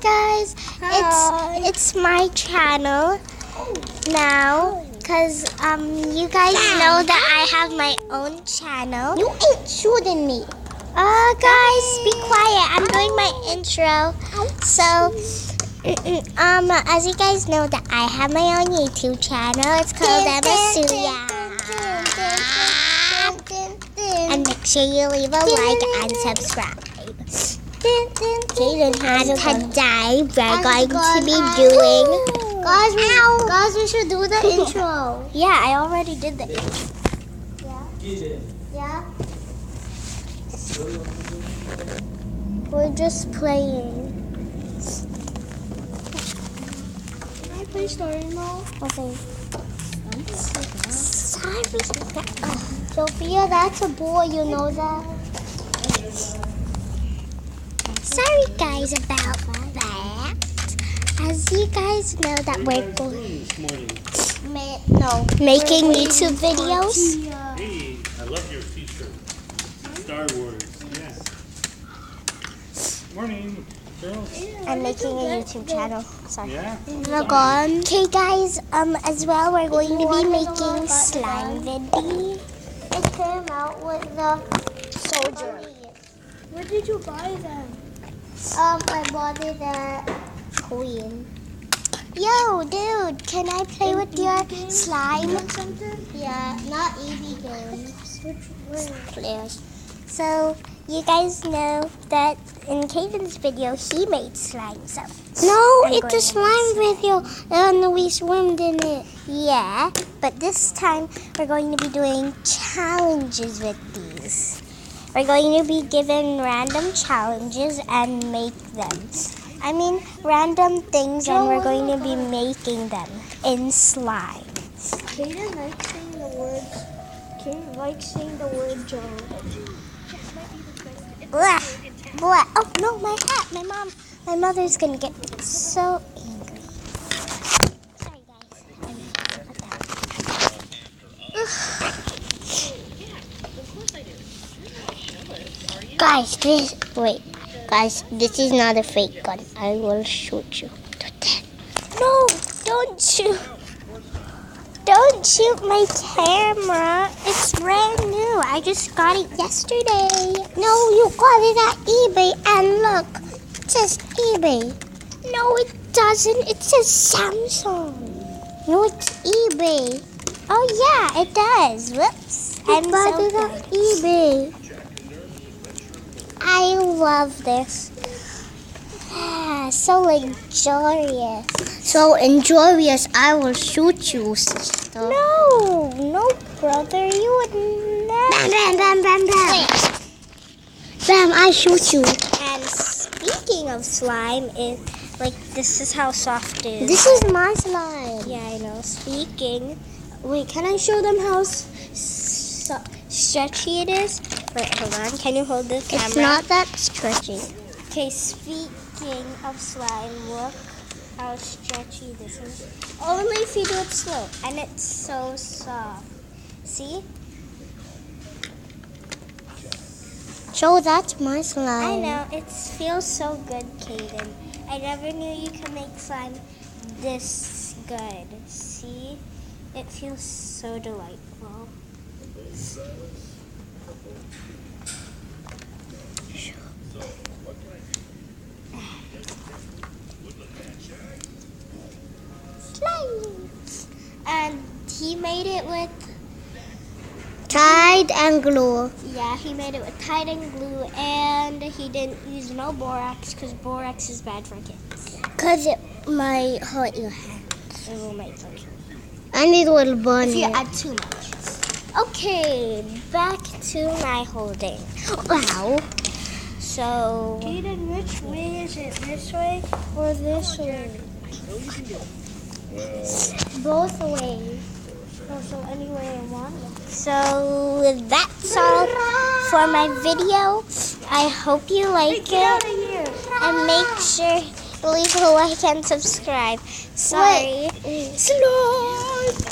guys, it's my channel now, cause you guys know that I have my own channel. You ain't shooting me. Guys, be quiet. I'm doing my intro. So, as you guys know that I have my own YouTube channel. It's called Emma Suya. And make sure you leave a like and subscribe. And today we're going to be doing... Guys, we should do the intro. Yeah, I already did the intro. Yeah? We're just playing. Can I play story mode? Okay. Sorry. Sophia, that's a boy, you know that? Sorry guys about that. As you guys know that we're making YouTube videos. Hey, I love your t-shirt. Star Wars, yes. Morning, girls. I'm making a YouTube channel. Sorry. Yeah? Okay guys, as well we're going to be making slime video. It came out with the Soldier. Where did you buy them? I bought it at Queen. Yo, dude, can I play with your slime? Yeah, not EV games. Players. So, you guys know that in Caden's video, he made slime. So, No, I'm it's going a to slime video and we swimmed in it. yeah, but this time we're going to be doing challenges with these. We're going to be given random challenges and make them. I mean, random things, and we're going to be making them in slime. Kaden likes saying the word Joe. Blah, blah. Oh no, my hat! My mother's gonna get so angry. Sorry, guys. Guys, this is not a fake gun. I will shoot you to death. No, don't shoot. Don't shoot my camera. It's brand new. I just got it yesterday. No, you got it at eBay and look, it says eBay. No, it doesn't. It says Samsung. No, it's eBay. Oh, yeah, it does. Whoops. I'm Got so it good. at eBay. I love this. So luxurious. So enjoyous, I will shoot you, sister. No, brother. You would never. Bam, bam. Bam, I shoot you. And speaking of slime, this is how soft it is. This is my slime. Yeah, I know. Speaking. Wait, can I show them how Stretchy it is. Wait, hold on. Can you hold the camera? It's not that stretchy. Okay, speaking of slime, look how stretchy this is. Only if you do it slow. And it's so soft. See? So that's my slime. I know. It feels so good, Kaden. I never knew you could make slime this good. See? It feels so delightful. Slime. And he made it with, Tide and glue. yeah, he made it with Tide and glue, and he didn't use no borax because borax is bad for kids. Because it might hurt your hand. It will make them And it will burn if you you. add too much. Okay, back to my holding. Wow. So, Kaden, which way is it? This way or this way? both ways. So anyway I want it. So that's all for my video. I hope you like it. And make sure to leave a like and subscribe. Sorry. Slime!